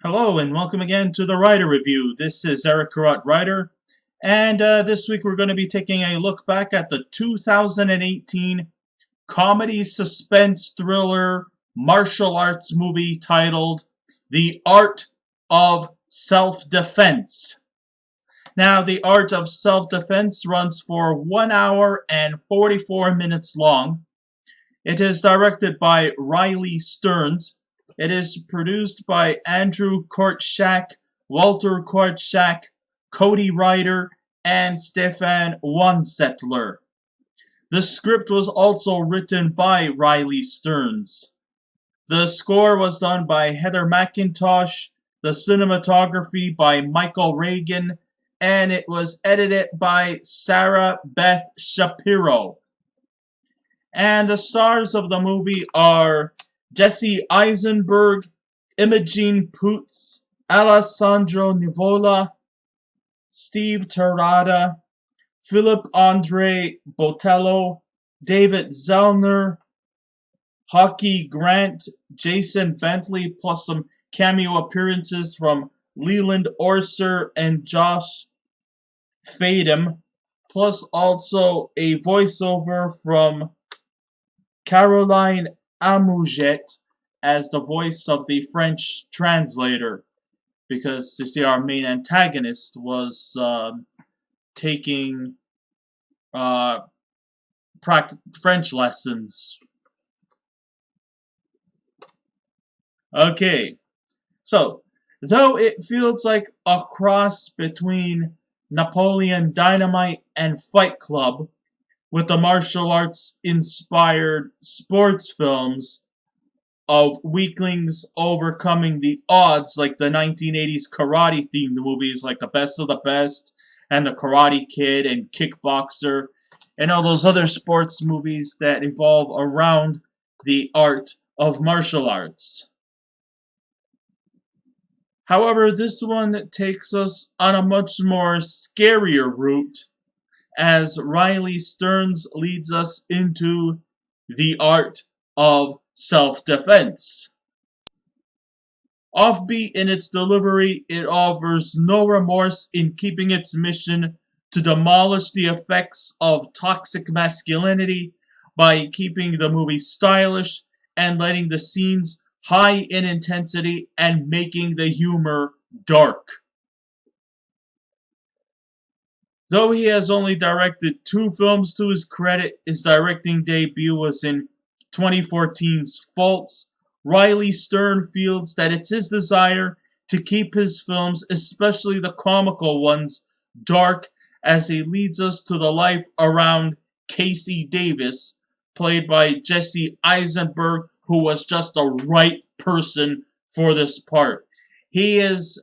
Hello and welcome again to the Writer Review. This is Eric Carrot Writer, and this week we're going to be taking a look back at the 2018 comedy suspense thriller martial arts movie titled The Art of Self-Defense. Now, The Art of Self-Defense runs for 1 hour and 44 minutes long. It is directed by Riley Stearns. It is produced by Andrew Kortschak, Walter Kortschak, Cody Ryder, and Stefan Wansettler. The script was also written by Riley Stearns. The score was done by Heather McIntosh, the cinematography by Michael Reagan, and it was edited by Sarah Beth Shapiro. And the stars of the movie are Jesse Eisenberg, Imogen Poots, Alessandro Nivola, Steve Terada, Philip Andre Botello, David Zellner, Hauke Grant, Jason Bentley, plus some cameo appearances from Leland Orser and Josh Fadem, plus also a voiceover from Caroline Amouget as the voice of the French translator, because you see our main antagonist was taking French lessons. Okay, so though it feels like a cross between Napoleon Dynamite and Fight Club, with the martial arts inspired sports films of weaklings overcoming the odds, like the 1980s karate themed movies like The Best of the Best and The Karate Kid and Kickboxer, and all those other sports movies that evolve around the art of martial arts. However, this one takes us on a much more scarier route, as Riley Stearns leads us into the art of self-defense. Offbeat in its delivery, it offers no remorse in keeping its mission to demolish the effects of toxic masculinity by keeping the movie stylish and letting the scenes high in intensity and making the humor dark. Though he has only directed 2 films to his credit, his directing debut was in 2014's Faults. Riley Stearns feels that it's his desire to keep his films, especially the comical ones, dark, as he leads us to the life around Casey Davis, played by Jesse Eisenberg, who was just the right person for this part. He is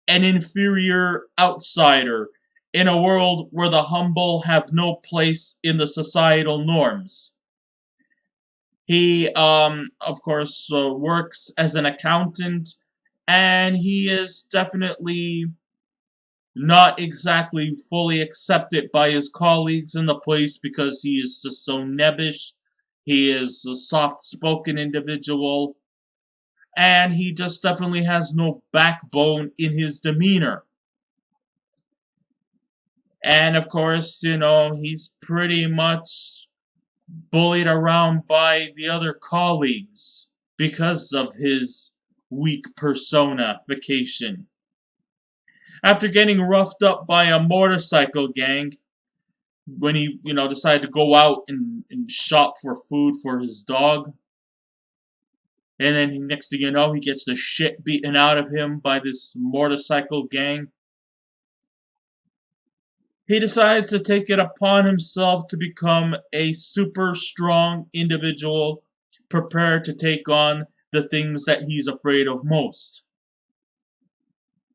an inferior outsider in a world where the humble have no place in the societal norms. He, of course, works as an accountant, and he is definitely not exactly fully accepted by his colleagues in the place because he is just so nebbish. He is a soft-spoken individual, and he just definitely has no backbone in his demeanor. And of course, he's pretty much bullied around by the other colleagues because of his weak personification. After getting roughed up by a motorcycle gang, when he, decided to go out and shop for food for his dog, and then next thing you know, he gets the shit beaten out of him by this motorcycle gang. He decides to take it upon himself to become a super strong individual, prepared to take on the things that he's afraid of most.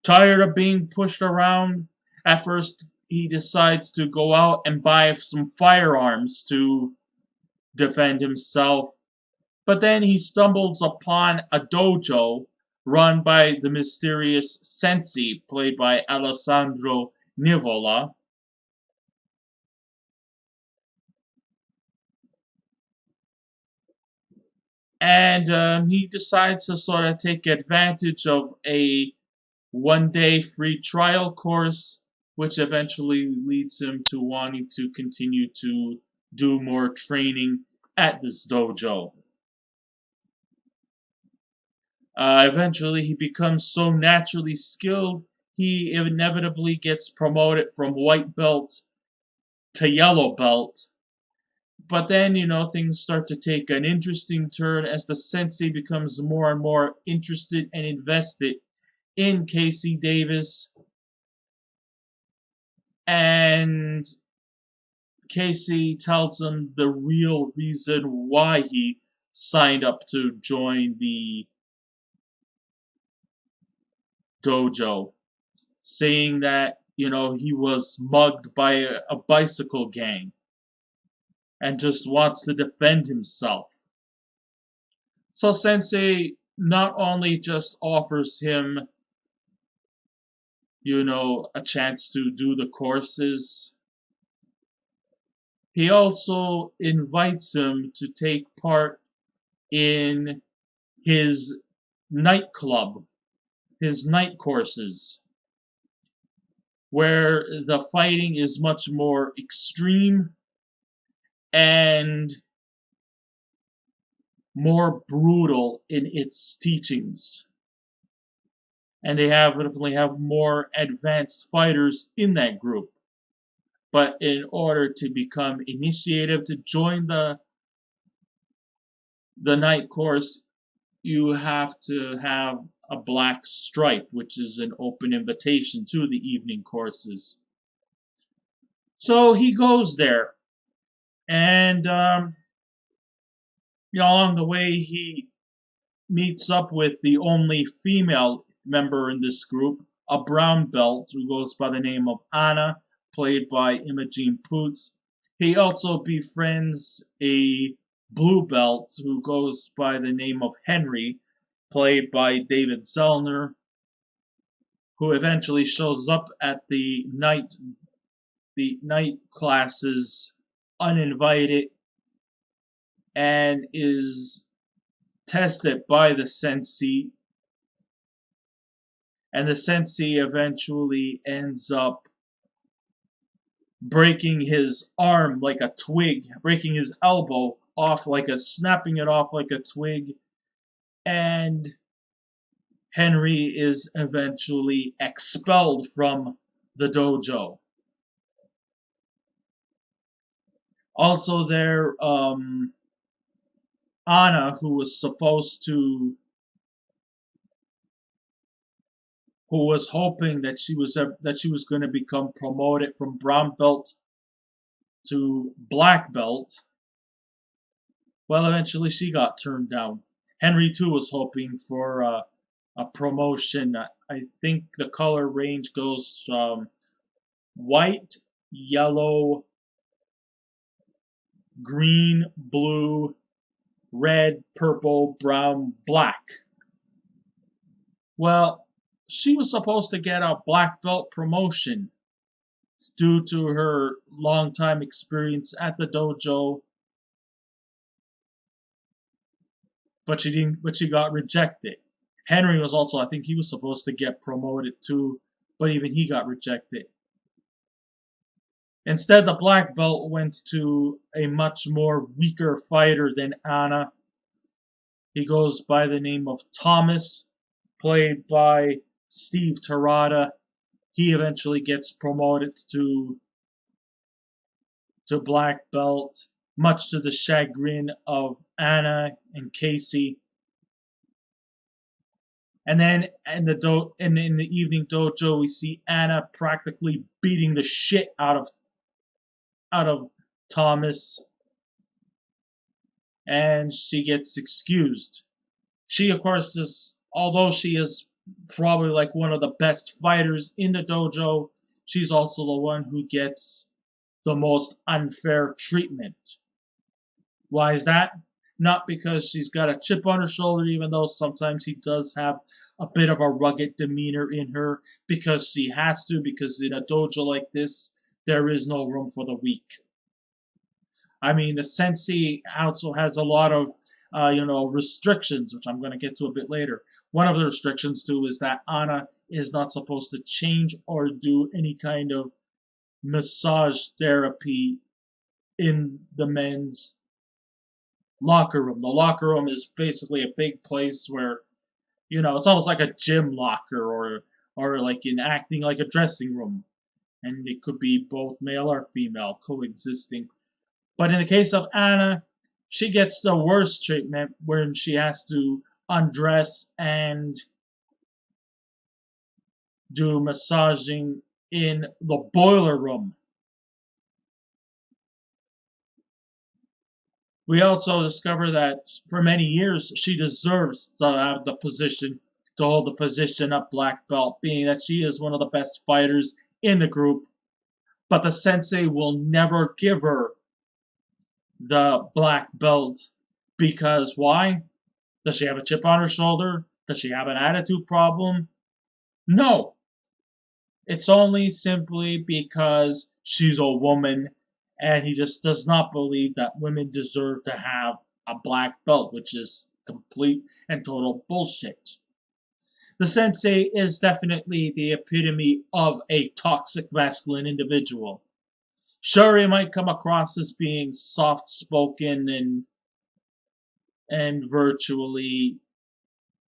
Tired of being pushed around, at first he decides to go out and buy some firearms to defend himself, but then he stumbles upon a dojo run by the mysterious Sensei, played by Alessandro Nivola. And he decides to sort of take advantage of a 1 day free trial course, which eventually leads him to wanting to continue to do more training at this dojo. Eventually, he becomes so naturally skilled, he inevitably gets promoted from white belt to yellow belt. But then, things start to take an interesting turn as the sensei becomes more and more interested and invested in Casey Davis. And Casey tells him the real reason why he signed up to join the dojo, saying that, he was mugged by a bicycle gang and just wants to defend himself. So Sensei not only just offers him, a chance to do the courses, he also invites him to take part in his nightclub, his night courses, where the fighting is much more extreme and more brutal in its teachings. And they definitely have more advanced fighters in that group. But in order to become initiative to join the night course, you have to have a black stripe, which is an open invitation to the evening courses. So he goes there, and along the way he meets up with the only female member in this group, a brown belt who goes by the name of Anna, played by Imogen Poots. He also befriends a blue belt who goes by the name of Henry, played by David Zellner, who eventually shows up at the night classes uninvited and is tested by the sensei, and the sensei eventually ends up breaking his arm like a twig, breaking his elbow off snapping it off like a twig, and Henry is eventually expelled from the dojo. Also there, Anna, who was hoping that she was going to become promoted from brown belt to black belt. Well, eventually she got turned down. Henry too was hoping for a promotion. I think the color range goes from white, yellow, green, blue, red, purple, brown, black. Well, she was supposed to get a black belt promotion due to her long time experience at the dojo, but she didn't. But she got rejected. Henry was also, I think, he was supposed to get promoted too, but even he got rejected. Instead, the black belt went to a much more weaker fighter than Anna. He goes by the name of Thomas, played by Steve Terada. He eventually gets promoted to black belt, much to the chagrin of Anna and Casey. And then in the evening dojo, we see Anna practically beating the shit out of Thomas, and she gets excused. She, of course, although she is probably like one of the best fighters in the dojo, she's also the one who gets the most unfair treatment. Why is that? Not because she's got a chip on her shoulder, even though sometimes she does have a bit of a rugged demeanor in her, because she has to, because in a dojo like this, there is no room for the weak. I mean, the sensei also has a lot of restrictions, which I'm going to get to a bit later. One of the restrictions too is that Anna is not supposed to change or do any kind of massage therapy in the men's locker room. The locker room is basically a big place where, it's almost like a gym locker or like in acting like a dressing room. And it could be both male or female coexisting. But in the case of Anna, she gets the worst treatment when she has to undress and do massaging in the boiler room. We also discover that for many years she deserves to have the position, to hold the position of black belt, being that she is one of the best fighters in the group. But the sensei will never give her the black belt because why? Does she have a chip on her shoulder? Does she have an attitude problem? No. It's only simply because she's a woman and he just does not believe that women deserve to have a black belt, which is complete and total bullshit. The sensei is definitely the epitome of a toxic masculine individual. Sure, he might come across as being soft spoken and virtually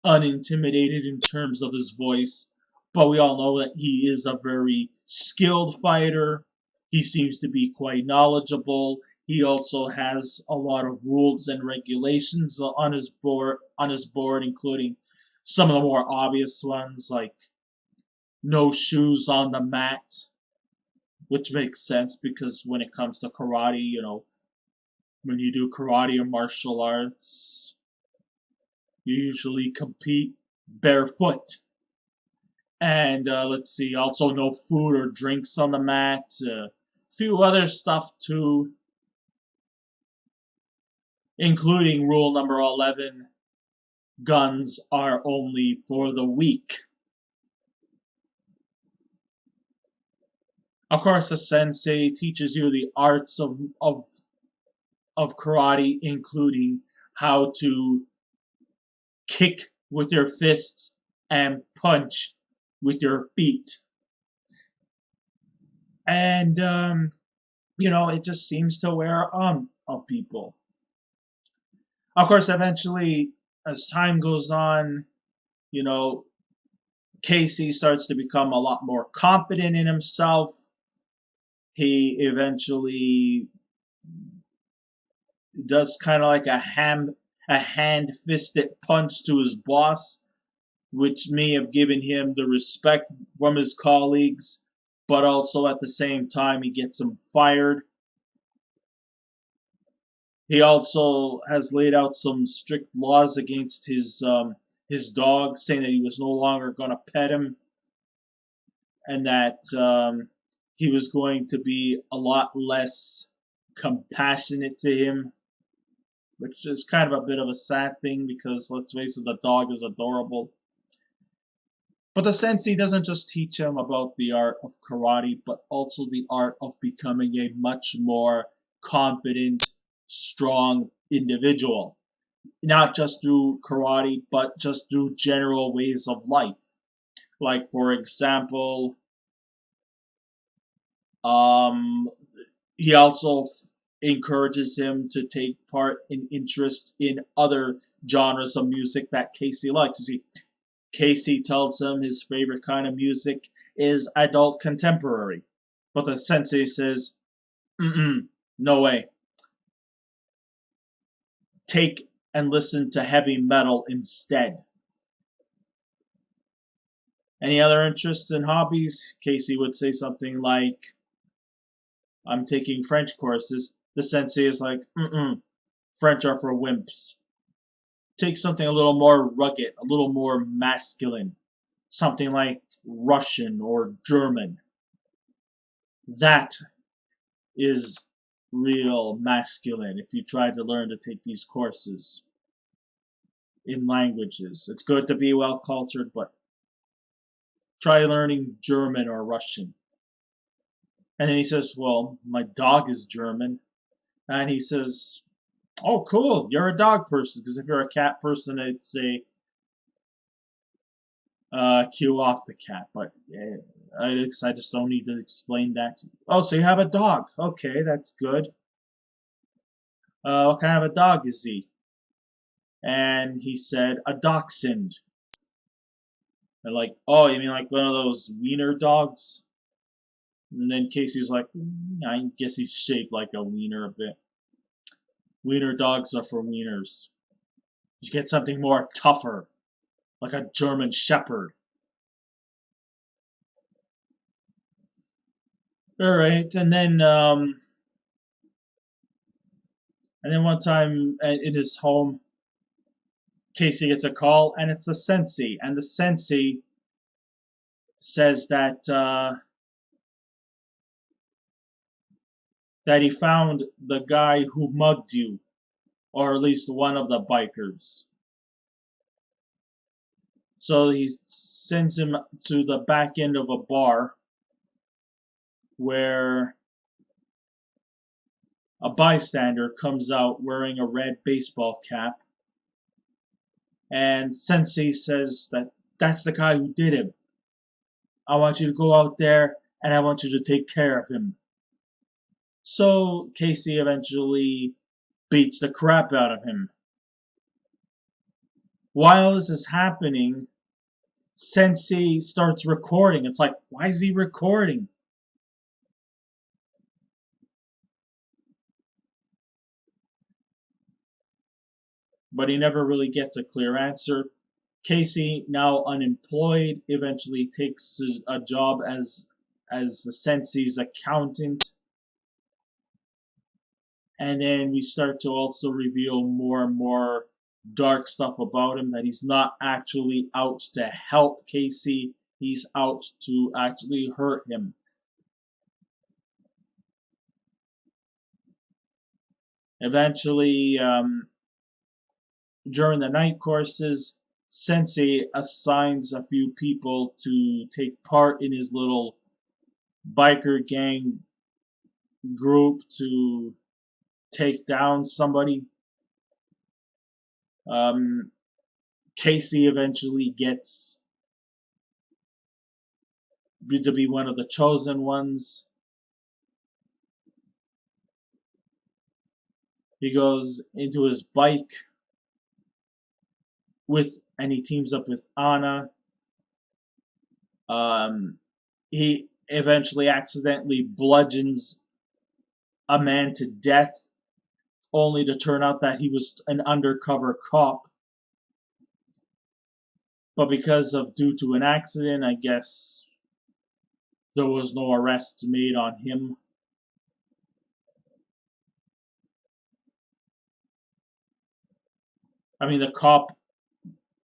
unintimidated in terms of his voice, but we all know that he is a very skilled fighter. He seems to be quite knowledgeable. He also has a lot of rules and regulations on his board, including some of the more obvious ones like no shoes on the mat, which makes sense because when it comes to karate, when you do karate or martial arts, you usually compete barefoot. And let's see, also no food or drinks on the mat. A few other stuff too, including rule number 11, guns are only for the weak. Of course, the sensei teaches you the arts of karate, including how to kick with your fists and punch with your feet. And, it just seems to wear on people. Of course, eventually, as time goes on, Casey starts to become a lot more confident in himself. He eventually does kind of like a hand-fisted punch to his boss, which may have given him the respect from his colleagues, but also at the same time he gets him fired. He also has laid out some strict laws against his dog, saying that he was no longer going to pet him, and that he was going to be a lot less compassionate to him, which is kind of a bit of a sad thing because, let's face it, the dog is adorable. But the sensei doesn't just teach him about the art of karate, but also the art of becoming a much more confident, strong individual. Not just through karate, but just through general ways of life. Like, for example, he also encourages him to take part in interest in other genres of music that Casey likes. You see, Casey tells him his favorite kind of music is adult contemporary. But the sensei says, no way. Take and listen to heavy metal instead. Any other interests and hobbies? Casey would say something like, I'm taking French courses. The sensei is like, French are for wimps. Take something a little more rugged, a little more masculine. Something like Russian or German. That is real masculine if you try to learn to take these courses in languages. It's good to be well cultured, but try learning German or Russian. And then he says, well, my dog is German. And he says, Oh, cool. You're a dog person, because if you're a cat person, it's a cue off the cat. But yeah, I just don't need to explain that. Oh, so you have a dog. Okay, that's good. What kind of a dog is he? And he said, a dachshund. And like, oh, you mean like one of those wiener dogs? And then Casey's like, I guess he's shaped like a wiener a bit. Wiener dogs are for wieners. You get something more tougher, like a German Shepherd. All right, and then one time in his home, Casey gets a call, and it's the sensei, and the sensei says that he found the guy who mugged you, or at least one of the bikers. So he sends him to the back end of a bar where a bystander comes out wearing a red baseball cap, and Sensei says that that's the guy who did him. I want you to go out there and I want you to take care of him. So Casey eventually beats the crap out of him. While this is happening, Sensei starts recording. It's like, why is he recording? But he never really gets a clear answer. Casey, now unemployed, eventually takes a job as the sensei's accountant. And then we start to also reveal more and more dark stuff about him, that he's not actually out to help Casey, he's out to actually hurt him. Eventually, during the night courses, Sensei assigns a few people to take part in his little biker gang group to take down somebody. Casey eventually gets to be one of the chosen ones. He goes into his bike and he teams up with Anna. He eventually accidentally bludgeons a man to death, only to turn out that he was an undercover cop. But due to an accident, I guess there was no arrests made on him. I mean, the cop,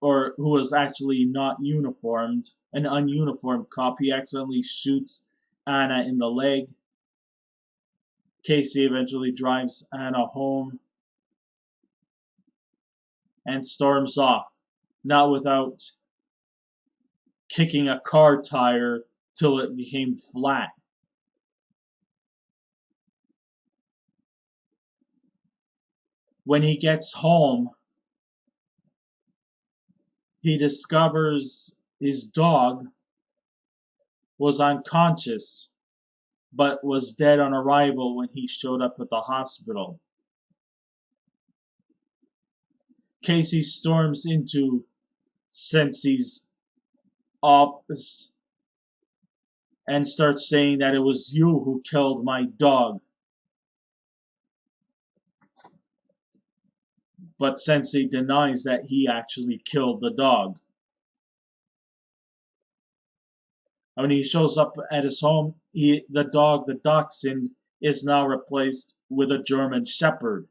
or who was actually not uniformed, an ununiformed cop, he accidentally shoots Anna in the leg. Casey eventually drives Anna home and storms off, not without kicking a car tire till it became flat. When he gets home, he discovers his dog was unconscious, but was dead on arrival when he showed up at the hospital. Casey storms into Sensei's office and starts saying that it was you who killed my dog. But Sensei denies that he actually killed the dog. When he shows up at his home, the dachshund, is now replaced with a German Shepherd.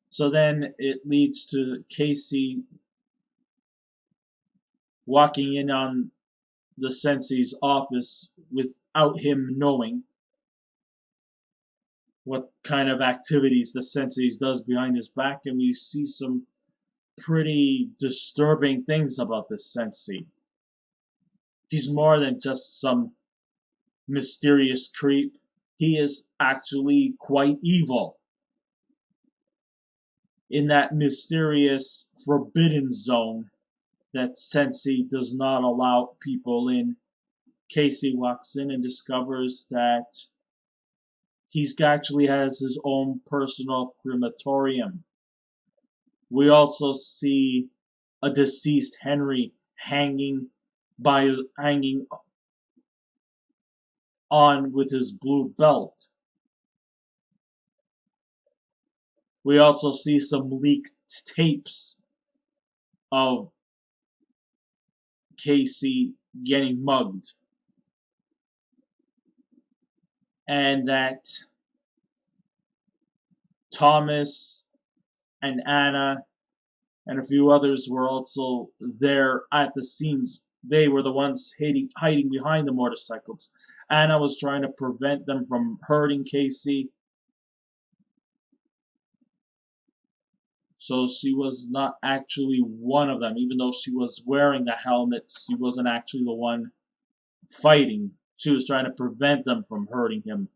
So then it leads to Casey walking in on the Sensei's office without him knowing what kind of activities the Sensei does behind his back, and we see some pretty disturbing things about this Sensei. He's more than just some mysterious creep. he is actually quite evil in that mysterious forbidden zone that Sensei does not allow people in. Casey walks in and discovers that he's actually has his own personal crematorium. We also see a deceased Henry hanging on with his blue belt. We also see some leaked tapes of Casey getting mugged. And that Thomas and Anna and a few others were also there at the scenes. They were the ones hiding behind the motorcycles. Anna was trying to prevent them from hurting Casey. So she was not actually one of them. Even though she was wearing the helmet, she wasn't actually the one fighting. She was trying to prevent them from hurting him.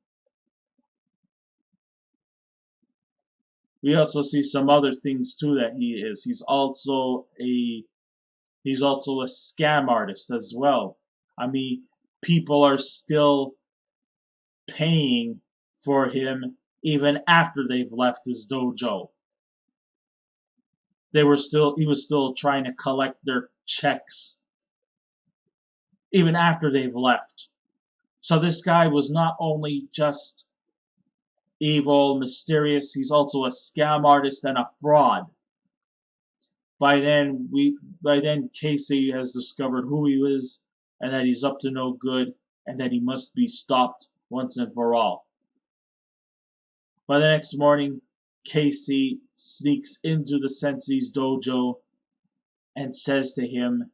We also see some other things too that he is. He's also a scam artist as well. I mean, people are still paying for him even after they've left his dojo. He was still trying to collect their checks even after they've left. So this guy was not only just evil, mysterious, he's also a scam artist and a fraud. By then Casey has discovered who he is and that he's up to no good and that he must be stopped once and for all. By the next morning, Casey sneaks into the sensei's dojo and says to him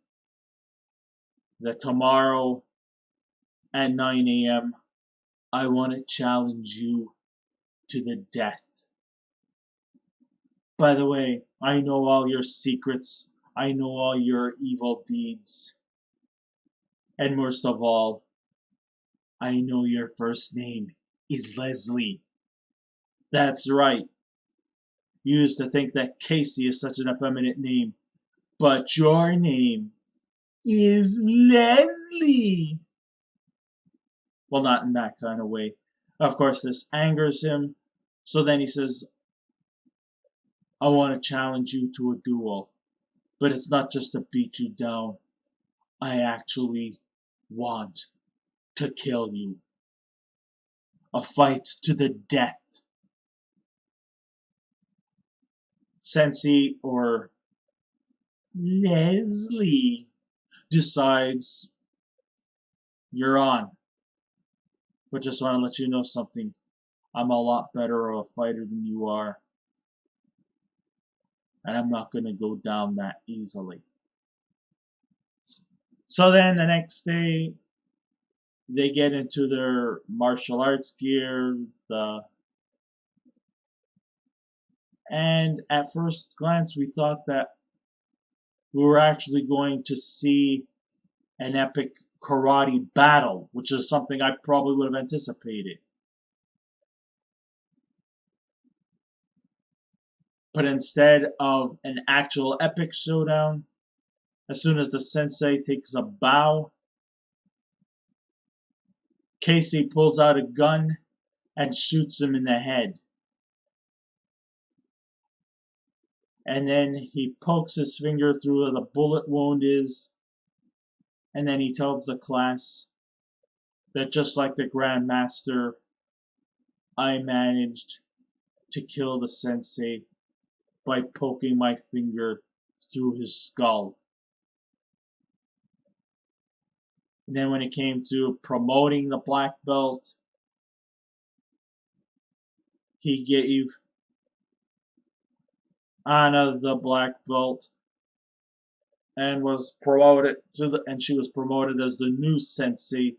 that tomorrow at 9 a.m. I want to challenge you to the death. By the way, I know all your secrets. I know all your evil deeds. And most of all, I know your first name is Leslie. That's right. You used to think that Casey is such an effeminate name, but your name is Leslie. Well, not in that kind of way. Of course, this angers him. So then he says, I want to challenge you to a duel. But it's not just to beat you down. I actually want to kill you. A fight to the death. Sensei, or Leslie, decides you're on. But just want to let you know something. I'm a lot better of a fighter than you are. And I'm not going to go down that easily. So then the next day, they get into their martial arts gear. And at first glance, we thought that we were actually going to see an epic karate battle, which is something I probably would have anticipated. But instead of an actual epic showdown, as soon as the sensei takes a bow, Casey pulls out a gun and shoots him in the head. And then he pokes his finger through where the bullet wound is, and then he tells the class that just like the Grand Master, I managed to kill the sensei by poking my finger through his skull. And then when it came to promoting the black belt, he gave Anna the black belt and she was promoted as the new sensei,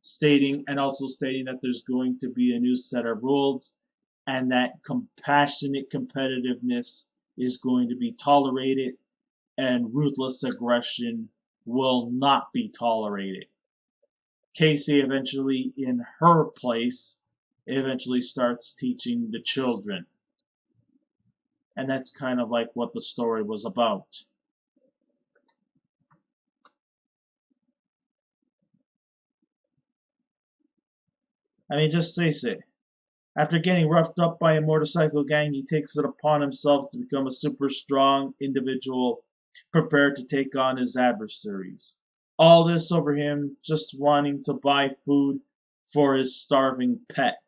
stating that there's going to be a new set of rules and that compassionate competitiveness is going to be tolerated and ruthless aggression will not be tolerated. Casey eventually, in her place, eventually starts teaching the children. And that's kind of like what the story was about. I mean, just face it. After getting roughed up by a motorcycle gang, he takes it upon himself to become a super strong individual prepared to take on his adversaries. All this over him just wanting to buy food for his starving pet.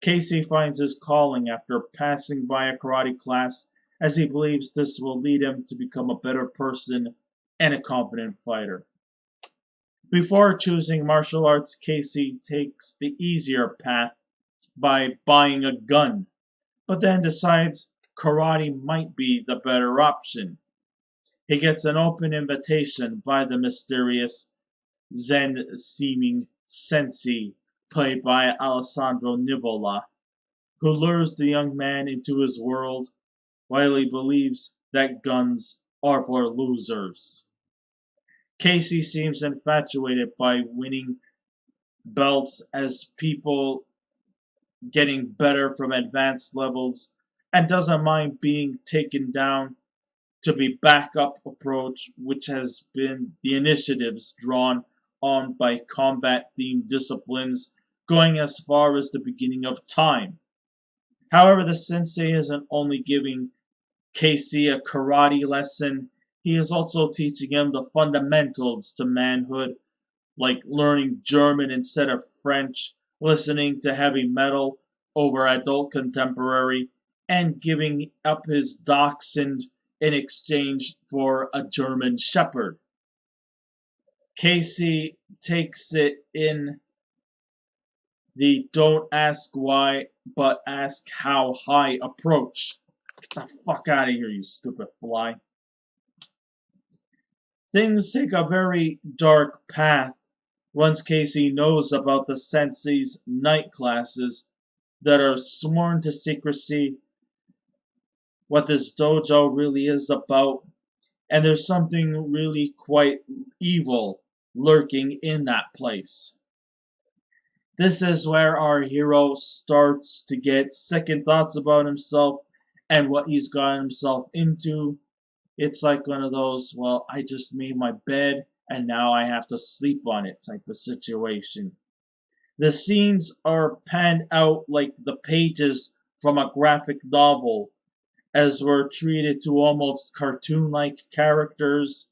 Casey finds his calling after passing by a karate class, as he believes this will lead him to become a better person and a confident fighter. Before choosing martial arts, Casey takes the easier path by buying a gun, but then decides karate might be the better option. He gets an open invitation by the mysterious Zen seeming sensei, played by Alessandro Nivola, who lures the young man into his world while he believes that guns are for losers. Casey seems infatuated by winning belts as people getting better from advanced levels and doesn't mind being taken down to be backup approach, which has been the initiatives drawn on by combat themed disciplines going as far as the beginning of time. However, the sensei isn't only giving Casey a karate lesson, he is also teaching him the fundamentals to manhood, like learning German instead of French, listening to heavy metal over adult contemporary, and giving up his dachshund in exchange for a German shepherd. Casey takes it in the don't ask why, but ask how high approach. Get the fuck out of here, you stupid fly. Things take a very dark path once Casey knows about the sensei's night classes that are sworn to secrecy, what this dojo really is about, and there's something really quite evil lurking in that place. This is where our hero starts to get second thoughts about himself and what he's gotten himself into. It's like one of those, well, I just made my bed and now I have to sleep on it type of situation. The scenes are panned out like the pages from a graphic novel, as we're treated to almost cartoon like characters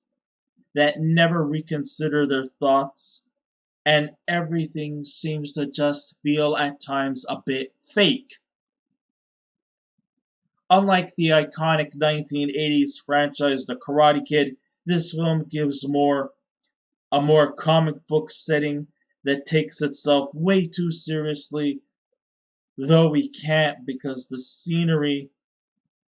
that never reconsider their thoughts, and everything seems to just feel at times a bit fake. Unlike the iconic 1980s franchise The Karate Kid, this film gives a more comic book setting that takes itself way too seriously, though we can't because the scenery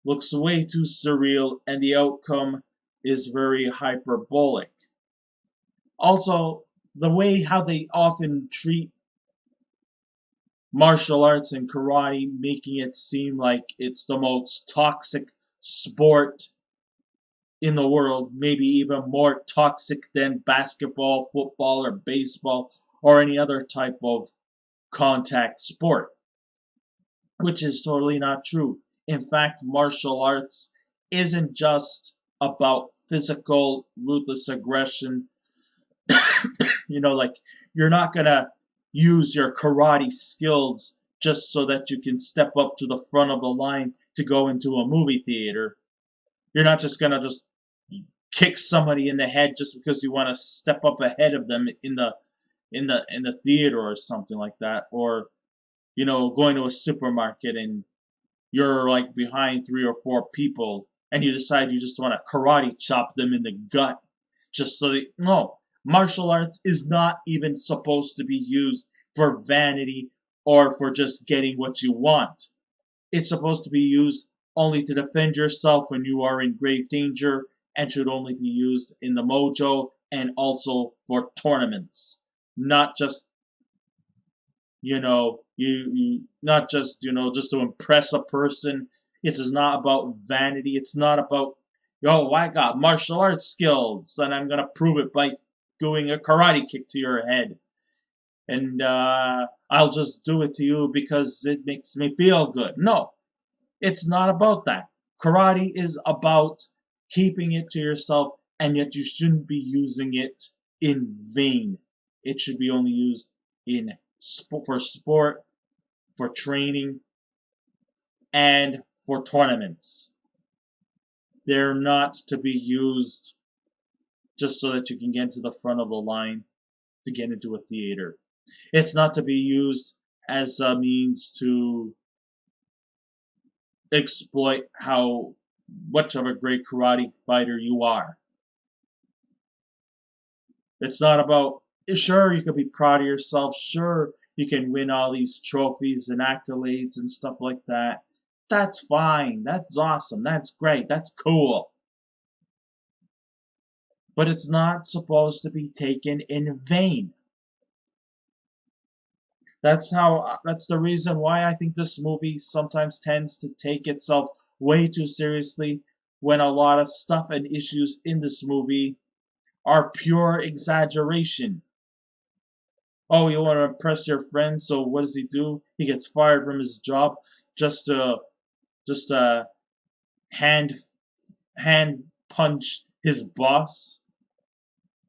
looks way too surreal and the outcome is very hyperbolic. Also, the way how they often treat martial arts and karate, making it seem like it's the most toxic sport in the world, maybe even more toxic than basketball, football, or baseball, or any other type of contact sport, which is totally not true. In fact, martial arts isn't just about physical, ruthless aggression. Like you're not gonna use your karate skills just so that you can step up to the front of the line to go into a movie theater. You're not just gonna just kick somebody in the head just because you want to step up ahead of them in the theater or something like that, or going to a supermarket and you're like behind three or four people and you decide you just want to karate chop them in the gut just so no, martial arts is not even supposed to be used for vanity or for just getting what you want. It's supposed to be used only to defend yourself when you are in grave danger and should only be used in the mojo and also for tournaments, not just you not just just to impress a person. It is not about vanity. It's not about, I got martial arts skills and I'm gonna prove it by doing a karate kick to your head. and I'll just do it to you because it makes me feel good. No, it's not about that. Karate is about keeping it to yourself, and yet you shouldn't be using it in vain. It should be only used in for sport, for training, and for tournaments. They're not to be used just so that you can get to the front of the line to get into a theater. It's not to be used as a means to exploit how much of a great karate fighter you are. It's not about, sure, you could be proud of yourself, sure, you can win all these trophies and accolades and stuff like that. That's fine, that's awesome, that's great, that's cool. But it's not supposed to be taken in vain. That's the reason why I think this movie sometimes tends to take itself way too seriously, when a lot of stuff and issues in this movie are pure exaggeration. Oh, you want to impress your friend, so what does he do? He gets fired from his job just to just hand hand punch his boss,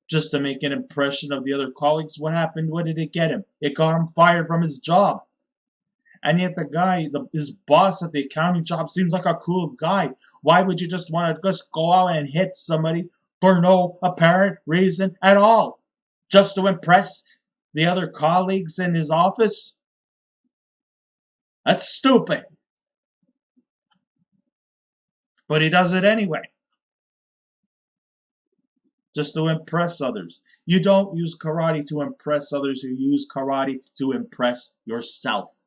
just to make an impression of the other colleagues. What happened? What did it get him? It got him fired from his job. And yet the guy, his boss at the accounting job, seems like a cool guy. Why would you just want to just go out and hit somebody for no apparent reason at all? Just to impress the other colleagues in his office? That's stupid. But he does it anyway, just to impress others. You don't use karate to impress others, you use karate to impress yourself.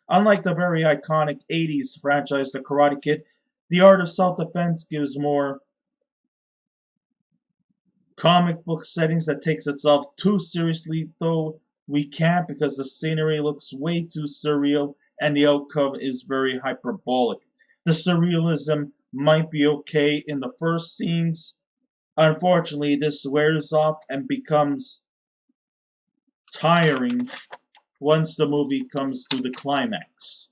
Unlike the very iconic 80s franchise The Karate Kid, The Art of Self-Defense gives more comic book settings that takes itself too seriously, though we can't because the scenery looks way too surreal and the outcome is very hyperbolic. The surrealism might be okay in the first scenes. Unfortunately, this wears off and becomes tiring once the movie comes to the climax.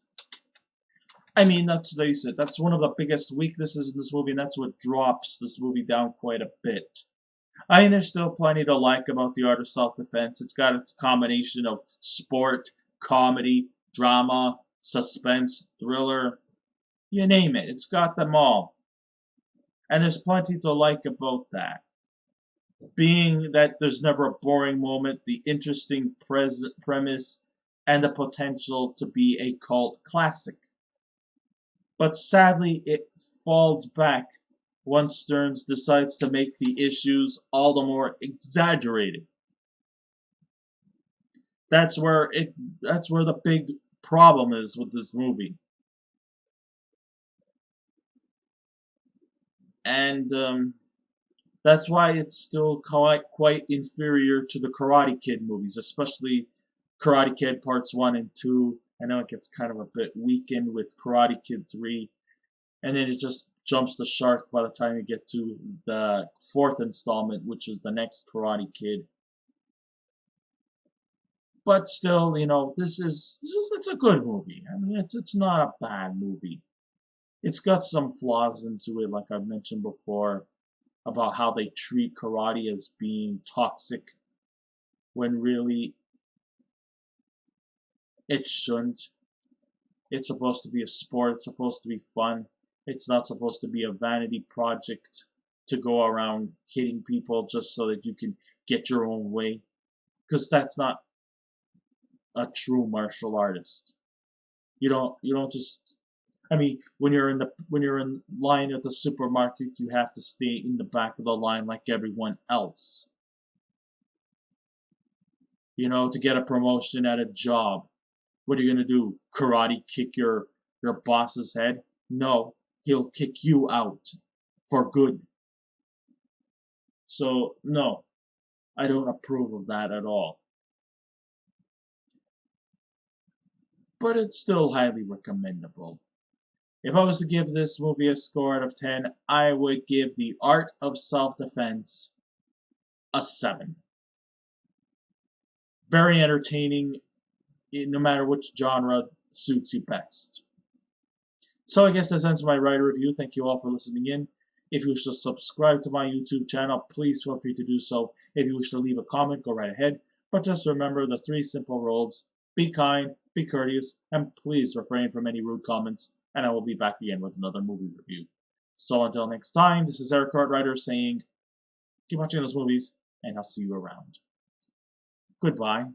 I mean, let's face it, that's one of the biggest weaknesses in this movie, and that's what drops this movie down quite a bit. I mean, there's still plenty to like about The Art of Self-Defense. It's got its combination of sport, comedy, drama, suspense, thriller, you name it. It's got them all. And there's plenty to like about that. Being that there's never a boring moment, the interesting premise, and the potential to be a cult classic. But sadly, it falls back once Stearns decides to make the issues all the more exaggerated. That's where the big problem is with this movie. And that's why it's still quite inferior to the Karate Kid movies, especially Karate Kid Parts 1 and 2. I know it gets kind of a bit weakened with Karate Kid 3, and then it just jumps the shark by the time you get to the fourth installment, which is the next Karate Kid. But still, you know, it's a good movie. I mean, it's not a bad movie. It's got some flaws into it, like I've mentioned before, about how they treat karate as being toxic, when really it shouldn't. It's supposed to be a sport, it's supposed to be fun. It's not supposed to be a vanity project to go around hitting people just so that you can get your own way. Because that's not a true martial artist. You don't just, I mean, when you're in line at the supermarket, you have to stay in the back of the line like everyone else. You know, to get a promotion at a job. What are you gonna do? Karate kick your boss's head? No, he'll kick you out for good. So no, I don't approve of that at all. But it's still highly recommendable. If I was to give this movie a score out of 10, I would give The Art of Self-Defense a 7. very entertaining, no matter which genre suits you best. So I guess that ends my writer review. Thank you all for listening in. If you wish to subscribe to my YouTube channel, please feel free to do so. If you wish to leave a comment, go right ahead. But just remember the 3 simple rules. Be kind, be courteous, and please refrain from any rude comments. And I will be back again with another movie review. So until next time, this is Eric Cartwriter saying, keep watching those movies, and I'll see you around. Goodbye.